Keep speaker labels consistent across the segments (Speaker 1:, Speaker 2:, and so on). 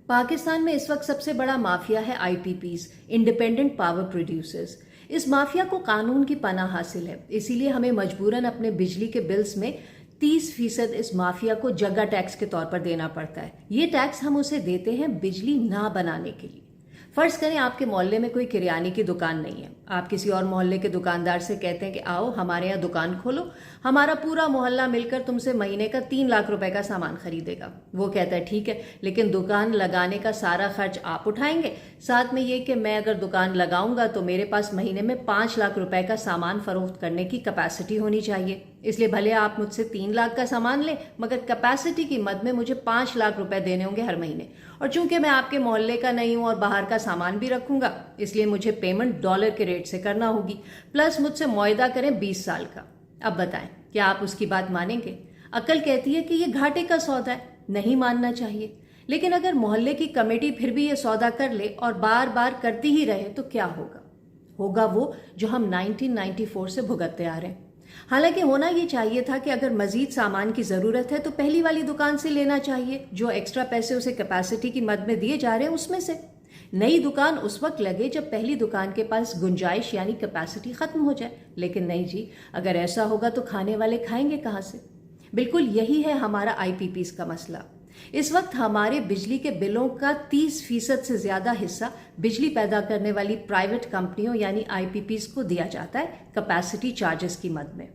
Speaker 1: पाकिस्तान में इस वक्त सबसे बड़ा माफिया है आईपीपीज, इंडिपेंडेंट पावर प्रोड्यूसर्स। इस माफिया को कानून की पनाह हासिल है, इसीलिए हमें मजबूरन अपने बिजली के बिल्स में 30% इस माफिया को जगह टैक्स के तौर पर देना पड़ता है। ये टैक्स हम उसे देते हैं बिजली ना बनाने के लिए। फर्ज करें आपके मोहल्ले में कोई किराने की दुकान नहीं है, आप किसी और मोहल्ले के दुकानदार से कहते हैं कि आओ हमारे यहाँ दुकान खोलो, हमारा पूरा मोहल्ला मिलकर तुमसे महीने का 3 लाख रुपए का सामान खरीदेगा। वो कहता है ठीक है, लेकिन दुकान लगाने का सारा खर्च आप उठाएंगे, साथ में ये कि मैं अगर दुकान लगाऊंगा तो मेरे पास महीने में 5 लाख रुपए का सामान फरोख्त करने की कैपेसिटी होनी चाहिए। इसलिए भले आप मुझसे 3 लाख का सामान लें, मगर कैपेसिटी की मद में मुझे 5 लाख रुपए देने होंगे हर महीने। और चूंकि मैं आपके मोहल्ले का नहीं हूं और बाहर का सामान भी रखूंगा, इसलिए मुझे पेमेंट डॉलर के रेट से करना होगी, प्लस मुझसे मुआहदा करें 20 साल का। अब बताएं, क्या आप उसकी बात मानेंगे? अक्ल कहती है कि ये घाटे का सौदा है, नहीं मानना चाहिए। लेकिन अगर मोहल्ले की कमेटी फिर भी ये सौदा कर ले और बार बार करती ही रहे तो क्या होगा? होगा वो जो हम 1994 से भुगतते आ रहे हैं। हालांकि होना ये चाहिए था कि अगर मजीद सामान की जरूरत है तो पहली वाली दुकान से लेना चाहिए, जो एक्स्ट्रा पैसे उसे कैपेसिटी की मद में दिए जा रहे हैं उसमें से। नई दुकान उस वक्त लगे जब पहली दुकान के पास गुंजाइश यानी कैपेसिटी खत्म हो जाए। लेकिन नहीं जी, अगर ऐसा होगा तो खाने वाले खाएंगे कहां से? बिल्कुल यही है हमारा आईपीपीज का मसला। इस वक्त हमारे बिजली के बिलों का 30% से ज्यादा हिस्सा बिजली पैदा करने वाली प्राइवेट कंपनियों यानी आईपीपीज को दिया जाता है कैपेसिटी चार्जेस की मद में।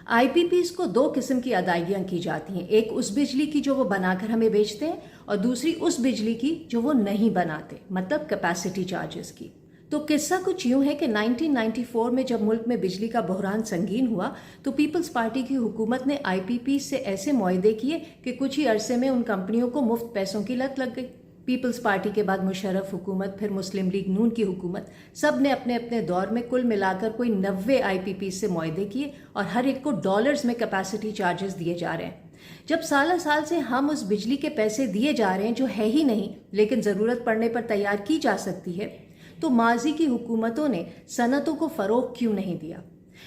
Speaker 1: आईपीपीज को 2 किस्म की अदायगियां की जाती हैं, एक उस बिजली की जो वो बनाकर हमें बेचते हैं और दूसरी उस बिजली की जो वो नहीं बनाते, मतलब कैपेसिटी चार्जेस की। तो किस्सा कुछ यूं है कि 1994 में जब मुल्क में बिजली का बहरान संगीन हुआ तो पीपल्स पार्टी की हुकूमत ने आईपीपी से ऐसे मुआहदे किए कि कुछ ही अरसे में उन कंपनियों को मुफ्त पैसों की लत लग गई। पीपल्स पार्टी के बाद मुशर्रफ हुकूमत, फिर मुस्लिम लीग नून की हुकूमत, सब ने अपने अपने दौर में कुल मिलाकर कोई 90 आईपीपी से मुआहदे किए और हर एक को डॉलर्स में कैपेसिटी चार्जेस दिए जा रहे हैं। जब साल साल से हम उस बिजली के पैसे दिए जा रहे हैं जो है ही नहीं लेकिन जरूरत पड़ने पर तैयार की जा सकती है, तो माजी की हुकूमतों ने सनतों को फरोग क्यों नहीं दिया?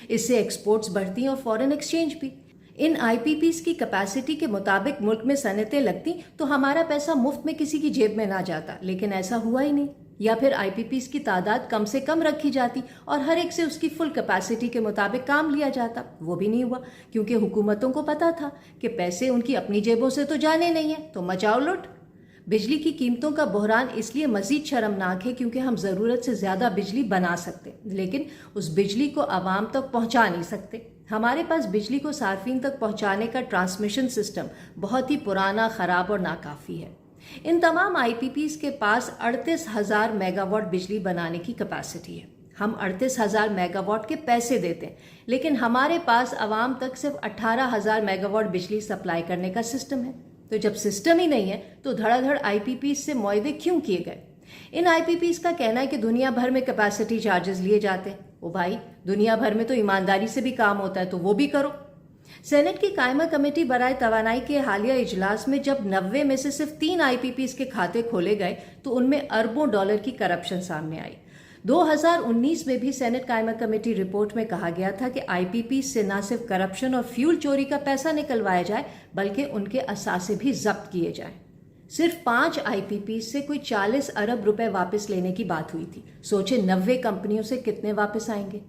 Speaker 1: इससे एक्सपोर्ट्स बढ़ती और फॉरेन एक्सचेंज भी। इन आईपीपीज की कैपेसिटी के मुताबिक मुल्क में सनतें लगती तो हमारा पैसा मुफ्त में किसी की जेब में ना जाता, लेकिन ऐसा हुआ ही नहीं। या फिर आईपीपीज की तादाद कम से कम रखी जाती और हर एक से उसकी फुल कैपेसिटी के मुताबिक काम लिया जाता। वो भी नहीं हुआ, क्योंकि हुकूमतों को पता था कि पैसे उनकी अपनी जेबों से तो जाने नहीं है, तो मचाओ लुट। बिजली की कीमतों का बहरान इसलिए मजीद शर्मनाक है क्योंकि हम ज़रूरत से ज़्यादा बिजली बना सकते, लेकिन उस बिजली को आवाम तक पहुंचा नहीं सकते। हमारे पास बिजली को सार्फिन तक पहुंचाने का ट्रांसमिशन सिस्टम बहुत ही पुराना, ख़राब और नाकाफ़ी है। इन तमाम आईपीपीज के पास 38,000 मेगावाट बिजली बनाने की कैपेसिटी है। हम 38,000 मेगावाट के पैसे देते हैं, लेकिन हमारे पास आवाम तक सिर्फ 18,000 मेगावाट बिजली सप्लाई करने का सिस्टम है। तो जब सिस्टम ही नहीं है तो धड़ाधड़ आईपीपीज से मुआहदे क्यों किए गए? इन आईपीपीज का कहना है कि दुनिया भर में कैपेसिटी चार्जेस लिए जाते हैं। ओ भाई, दुनिया भर में तो ईमानदारी से भी काम होता है, तो वो भी करो। सेनेट की कायमा कमेटी बराए तवानाई के हालिया इजलास में जब 90 में से सिर्फ 3 आईपीपीज के खाते खोले गए तो उनमें अरबों डॉलर की करप्शन सामने आई। 2019 में भी सेनेट कायमा कमेटी रिपोर्ट में कहा गया था कि आईपीपी से न सिर्फ करप्शन और फ्यूल चोरी का पैसा निकलवाया जाए बल्कि उनके असासे भी जब्त किए जाएं। सिर्फ 5 आईपीपी से कोई 40 अरब रुपए वापस लेने की बात हुई थी। सोचे 90 कंपनियों से कितने वापस आएंगे?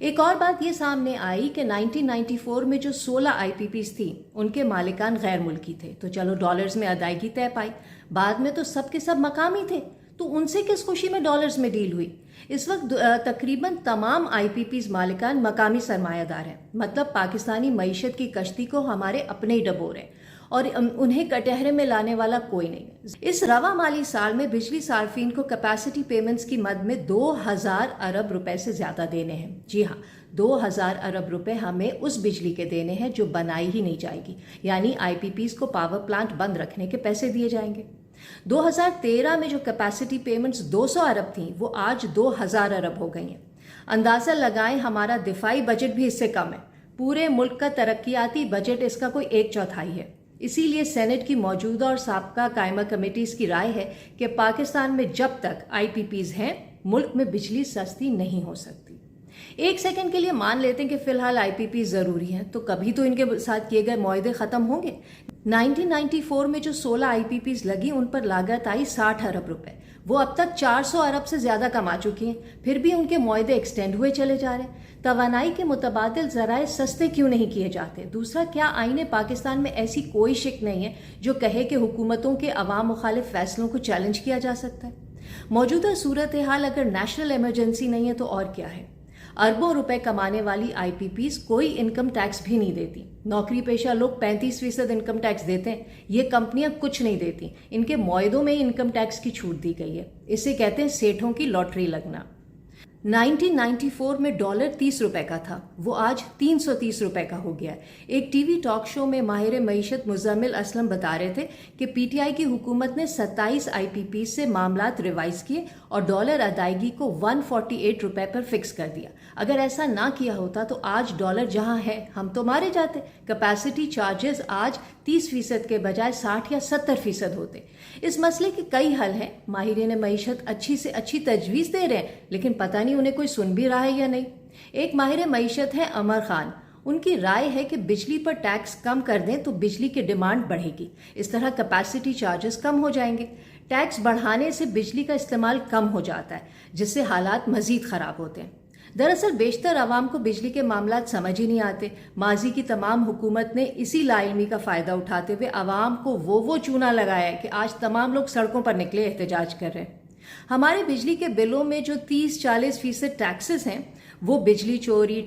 Speaker 1: एक और बात ये सामने आई कि 1994 में जो 16 आईपीपीज थी उनके मालिकान गैर मुल्की थे, तो चलो डॉलर्स में अदायगी तय पाई। बाद में तो सब के सब मकामी थे, तो उनसे किस खुशी में डॉलर्स में डील हुई? इस वक्त तकरीबन तमाम आईपीपीज मालिकान मकामी सरमायादार हैं, मतलब पाकिस्तानी मईशत की कश्ती को हमारे अपने ही डबोर हैं और उन्हें कटहरे में लाने वाला कोई नहीं है। इस रवा माली साल में बिजली सार्फिन को कैपेसिटी पेमेंट्स की मद में 2000 अरब रुपए से ज्यादा देने हैं। जी हाँ, 2000 अरब रुपए हमें उस बिजली के देने हैं जो बनाई ही नहीं जाएगी, यानी आईपीपीज को पावर प्लांट बंद रखने के पैसे दिए जाएंगे। 2013 में जो कैपेसिटी पेमेंट्स 200 अरब थी वो आज 2000 अरब हो गई हैं। अंदाजा लगाएं हमारा दिफाई बजट भी इससे कम है। पूरे मुल्क का तरक्याती बजट इसका कोई 1/4 है। इसीलिए सेनेट की मौजूदा और साबका कायमा कमेटीज की राय है कि पाकिस्तान में जब तक आईपीपीज हैं मुल्क में बिजली सस्ती नहीं हो सकती। ایک سیکنڈ کے لیے مان لیتے ہیں کہ فی الحال آئی پی پی ضروری ہیں، تو کبھی تو ان کے ساتھ کیے گئے معاہدے ختم ہوں گے۔ 1994 میں جو 16 آئی پی پیز لگی ان پر لاگت آئی 60 ارب روپے، وہ اب تک 400 ارب سے زیادہ کما چکی ہیں، پھر بھی ان کے معاہدے ایکسٹینڈ ہوئے چلے جا رہے ہیں۔ توانائی کے متبادل ذرائع سستے کیوں نہیں کیے جاتے؟ دوسرا، کیا آئین پاکستان میں ایسی کوئی شک نہیں ہے جو کہے کہ حکومتوں کے عوام مخالف فیصلوں کو چیلنج کیا جا سکتا ہے؟ موجودہ صورتحال اگر نیشنل ایمرجنسی نہیں ہے تو اور کیا ہے؟ اربوں روپے کمانے والی آئی پی پیز کوئی انکم ٹیکس بھی نہیں دیتی۔ نوکری پیشہ لوگ 35% انکم ٹیکس دیتے ہیں، یہ کمپنیاں کچھ نہیں دیتی، ان کے معاہدوں میں انکم ٹیکس کی چھوٹ دی گئی ہے۔ اسے کہتے ہیں سیٹھوں کی لاٹری لگنا۔ 1994 میں ڈالر 30 روپے کا تھا، وہ آج 330 روپے کا ہو گیا ہے۔ ایک ٹی وی ٹاک شو میں ماہر معیشت مزمل اسلم بتا رہے تھے کہ پی ٹی آئی کی حکومت نے 27 آئی پی پی سے معاملات ریوائز کیے اور ڈالر ادائیگی کو 148 روپے پر فکس کر دیا۔ اگر ایسا نہ کیا ہوتا تو آج ڈالر جہاں ہے ہم تو مارے جاتے۔ کیپیسٹی چارجز آج 30% کے بجائے 60 یا 70% ہوتے۔ اس مسئلے کے کئی حل ہیں، ماہرین معیشت اچھی سے اچھی تجویز دے رہے ہیں، لیکن پتہ نہیں انہیں کوئی سن بھی رہا ہے یا نہیں۔ ایک ماہر معیشت ہے عمر خان، ان کی رائے ہے کہ بجلی پر ٹیکس کم کر دیں تو بجلی کی ڈیمانڈ بڑھے گی، اس طرح کیپیسٹی چارجز کم ہو جائیں گے۔ ٹیکس بڑھانے سے بجلی کا استعمال کم ہو جاتا ہے، جس سے حالات مزید خراب ہوتے ہیں۔ دراصل بیشتر عوام کو بجلی کے معاملات سمجھ ہی نہیں آتے۔ ماضی کی تمام حکومت نے اسی لا علمی کا فائدہ اٹھاتے ہوئے عوام کو وہ چونا لگایا ہے کہ آج تمام لوگ سڑکوں پر نکلے احتجاج کر رہے ہیں۔ ہمارے بجلی کے بلوں میں جو 30-40% ٹیکسز ہیں وہ بجلی چوری،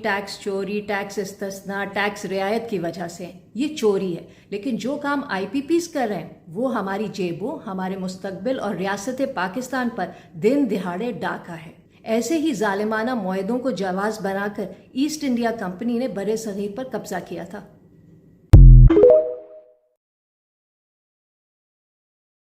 Speaker 1: ٹیکس استثناء، ٹیکس رعایت کی وجہ سے ہیں۔ یہ چوری ہے، لیکن جو کام آئی پی پیز کر رہے ہیں وہ ہماری جیبوں، ہمارے مستقبل اور ریاست پاکستان پر دن دہاڑے ڈاکہ ہے۔ ایسے ہی ظالمانہ معاہدوں کو جواز بنا کر ایسٹ انڈیا کمپنی نے برصغیر پر قبضہ کیا تھا۔